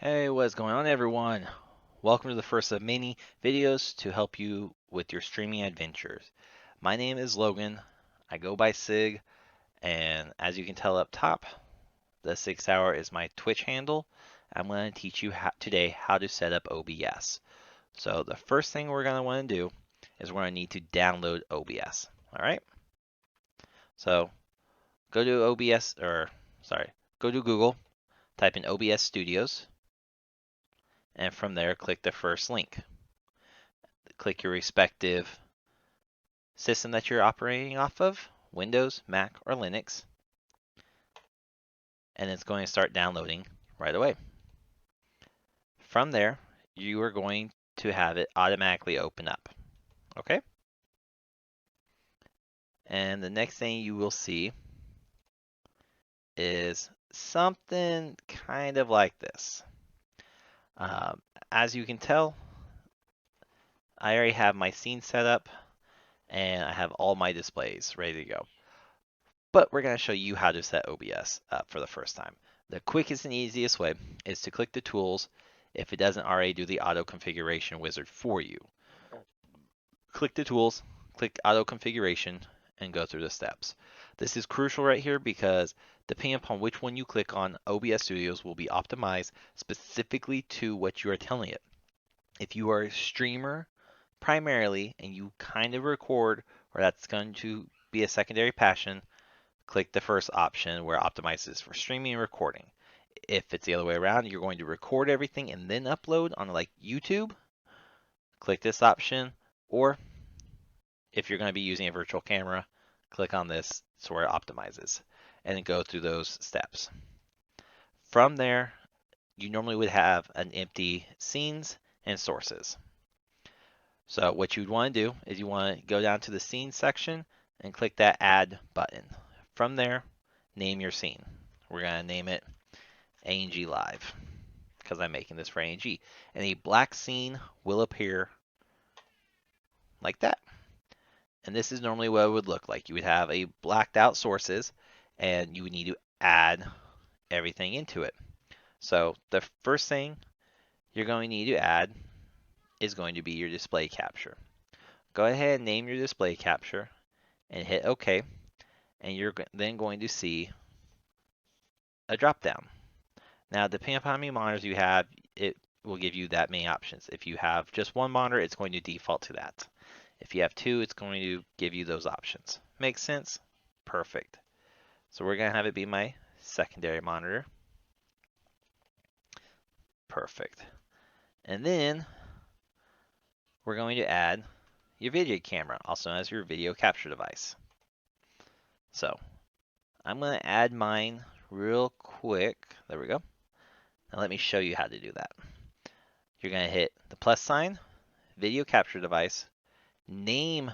Hey, what's going on, everyone? Welcome to the first of many videos to help you with your streaming adventures. My name is Logan. I go by Sig, and as you can tell up top, the 6th hour is my Twitch handle. I'm going to teach you today how to set up OBS. So the first thing we're going to want to do is we're going to need to download OBS. All right. So go to go to Google, type in OBS Studios, and from there click the first link. Click your respective system that you're operating off of, Windows, Mac, or Linux, and it's going to start downloading right away. From there, you are going to have it automatically open up. Okay? And the next thing you will see is something kind of like this. As you can tell, I already have my scene set up and I have all my displays ready to go. But we're going to show you how to set OBS up for the first time. The quickest and easiest way is to click the tools if it doesn't already do the auto configuration wizard for you. Click the tools, click auto configuration, and go through the steps. This is crucial right here because depending upon which one you click on, OBS Studios will be optimized specifically to what you are telling it. If you are a streamer primarily and you kind of record, or that's going to be a secondary passion, click the first option where it optimizes for streaming and recording. If it's the other way around, you're going to record everything and then upload on like YouTube, click this option. Or if you're going to be using a virtual camera, click on this so where it optimizes and then go through those steps. From there, you normally would have an empty scenes and sources. So what you'd want to do is you want to go down to the scene section and click that add button. From there, name your scene. We're going to name it ANG Live because I'm making this for ANG. And a black scene will appear like that. And this is normally what it would look like. You would have a blacked out sources and you would need to add everything into it. So the first thing you're going to need to add is going to be your display capture. Go ahead and name your display capture and hit OK. And you're then going to see a drop down. Now, depending upon how many monitors you have, it will give you that many options. If you have just one monitor, it's going to default to that. If you have two, it's going to give you those options. Makes sense? Perfect. So we're going to have it be my secondary monitor. Perfect. And then we're going to add your video camera, also known as your video capture device. So I'm going to add mine real quick. There we go. Now let me show you how to do that. You're going to hit the plus sign, video capture device, name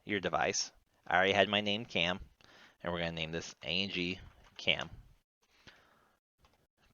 your device. I already had my name Cam, and we're going to name this ANG Cam.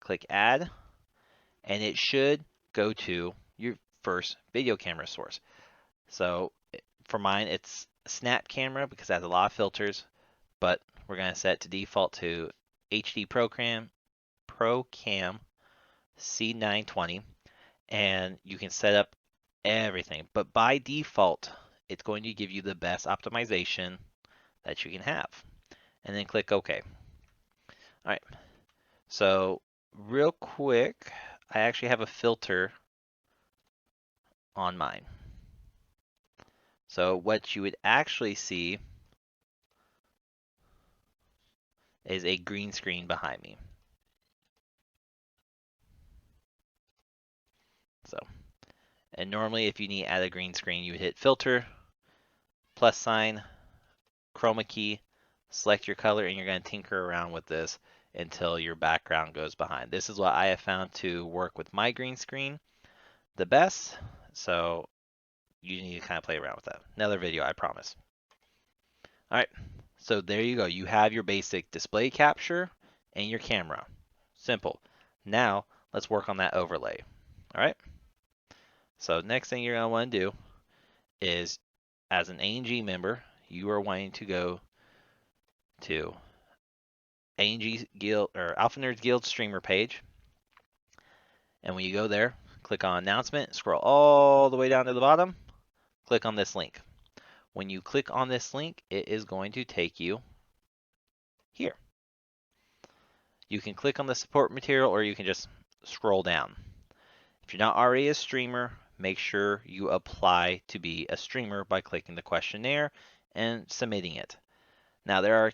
Click add, and it should go to your first video camera source. So for mine, it's Snap Camera because it has a lot of filters, but we're going to set it to default to HD ProCam C920, and you can set up everything. But by default, it's going to give you the best optimization that you can have. And then click OK. All right. So real quick, I actually have a filter on mine. So what you would actually see is a green screen behind me. So, and normally if you need to add a green screen, you would hit filter, plus sign, chroma key, select your color, and you're going to tinker around with this until your background goes behind. This is what I have found to work with my green screen the best. So you need to kind of play around with that. Another video, I promise. All right, so there you go. You have your basic display capture and your camera. Simple. Now let's work on that overlay. All right. So next thing you're going to want to do is, as an ANG member, you are wanting to go to ANG Guild or Alpha Nerds Guild streamer page, And when you go there, click on announcement, scroll all the way down to the bottom, click on this link. When you click on this link, it is going to take you here. You can click on the support material or you can just scroll down. If you're not already a streamer, make sure you apply to be a streamer by clicking the questionnaire and submitting it. Now, there are a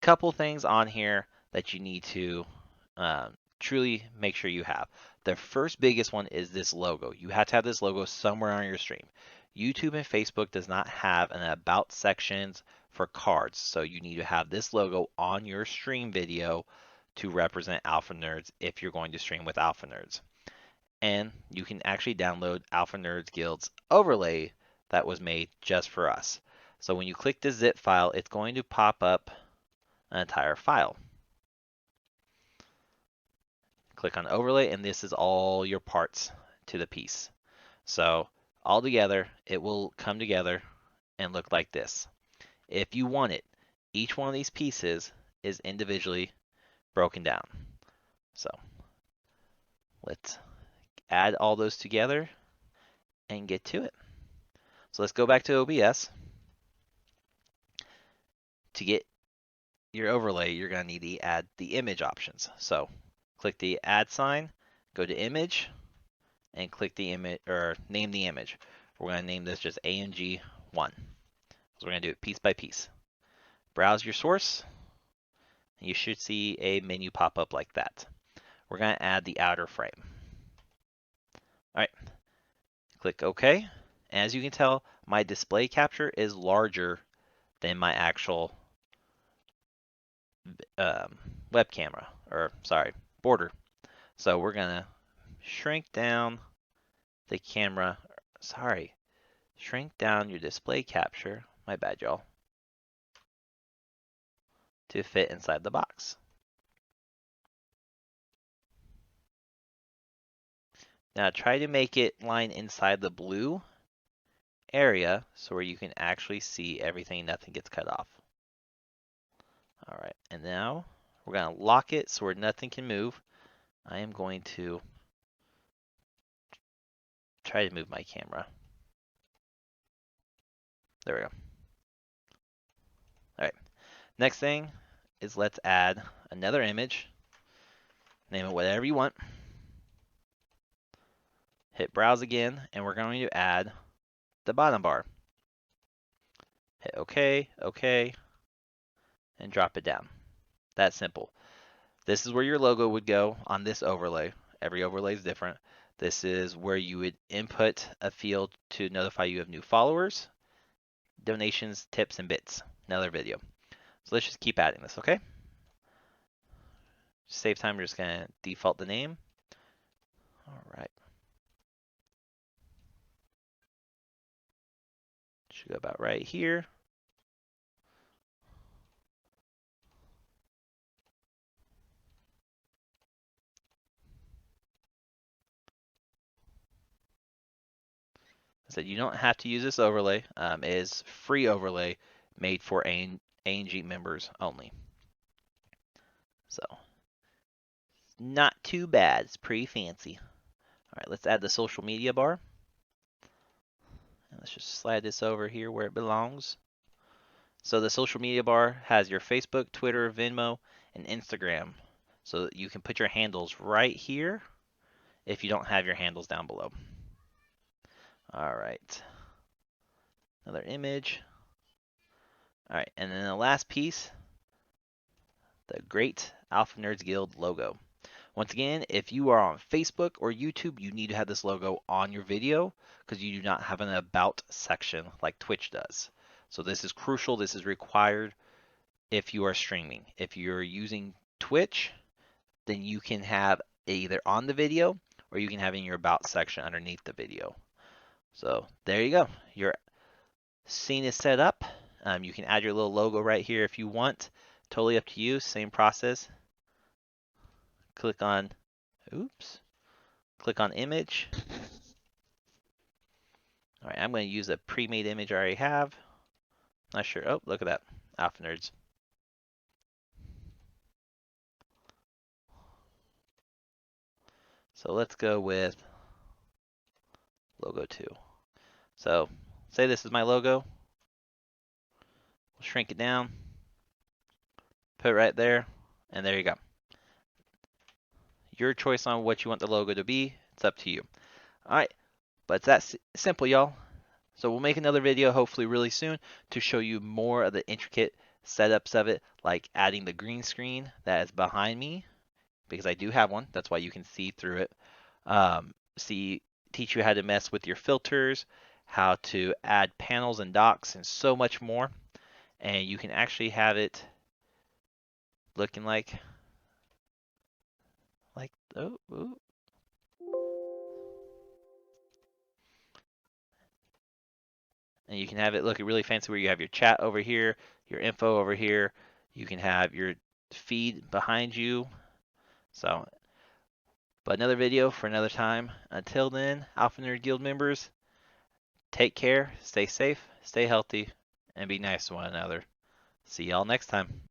couple things on here that you need to truly make sure you have. The first biggest one is this logo. You have to have this logo somewhere on your stream. YouTube and Facebook does not have an about sections for cards, so you need to have this logo on your stream video to represent Alpha Nerds if you're going to stream with Alpha Nerds. And you can actually download Alpha Nerds Guild's overlay that was made just for us. So when you click the zip file, it's going to pop up an entire file. Click on overlay, and this is all your parts to the piece. So all together, it will come together and look like this. If you want it, each one of these pieces is individually broken down. So let's add all those together and get to it. So let's go back to OBS. To get your overlay, you're going to need to add the image options. So click the add sign, go to image, and click the image or name the image. We're going to name this just AMG1. So we're going to do it piece by piece. Browse your source, and you should see a menu pop up like that. We're going to add the outer frame. All right, click OK. And as you can tell, my display capture is larger than my actual web camera, or sorry, border. So we're going to shrink down the camera, shrink down your display capture, my bad y'all, to fit inside the box. Now try to make it line inside the blue area so where you can actually see everything, nothing gets cut off. All right, and now we're going to lock it so where nothing can move. I am going to try to move my camera. There we go. All right, next thing is let's add another image. Name it whatever you want. Hit browse again, and we're going to add the bottom bar. Hit OK, OK, and drop it down. That's simple. This is where your logo would go on this overlay. Every overlay is different. This is where you would input a field to notify you of new followers, donations, tips, and bits. Another video. So let's just keep adding this, okay? Save time, we're just gonna default the name. All right. Should go about right here. I said you don't have to use this overlay. It is free overlay made for ANG members only. So not too bad. It's pretty fancy. All right, let's add the social media bar. And let's just slide this over here where it belongs. So the social media bar has your Facebook, Twitter, Venmo, and Instagram. So you can put your handles right here if you don't have your handles down below. All right. Another image. All right, and then the last piece, the Great Alpha Nerds Guild logo. Once again, if you are on Facebook or YouTube, you need to have this logo on your video because you do not have an about section like Twitch does. So this is crucial. This is required if you are streaming. If you're using Twitch, then you can have either on the video or you can have in your about section underneath the video. So there you go. Your scene is set up. You can add your little logo right here if you want. Totally up to you. Same process. Click on, click on image. All right, I'm going to use a pre-made image I already have. Not sure. Oh, look at that. Alpha Nerds. So let's go with logo 2. So say this is my logo. We'll shrink it down, put it right there, and there you go. Your choice on what you want the logo to be. It's up to you. All right, but it's that simple, y'all. So we'll make another video hopefully really soon to show you more of the intricate setups of it, like adding the green screen that is behind me, because I do have one. That's why you can see through it. Teach you how to mess with your filters, how to add panels and docks, and so much more. And you can actually have it looking like oh, ooh. And you can have it look really fancy where you have your chat over here, your info over here. You can have your feed behind you. So, but another video for another time. Until then, Alpha Nerd Guild members, take care, stay safe, stay healthy, and be nice to one another. See y'all next time.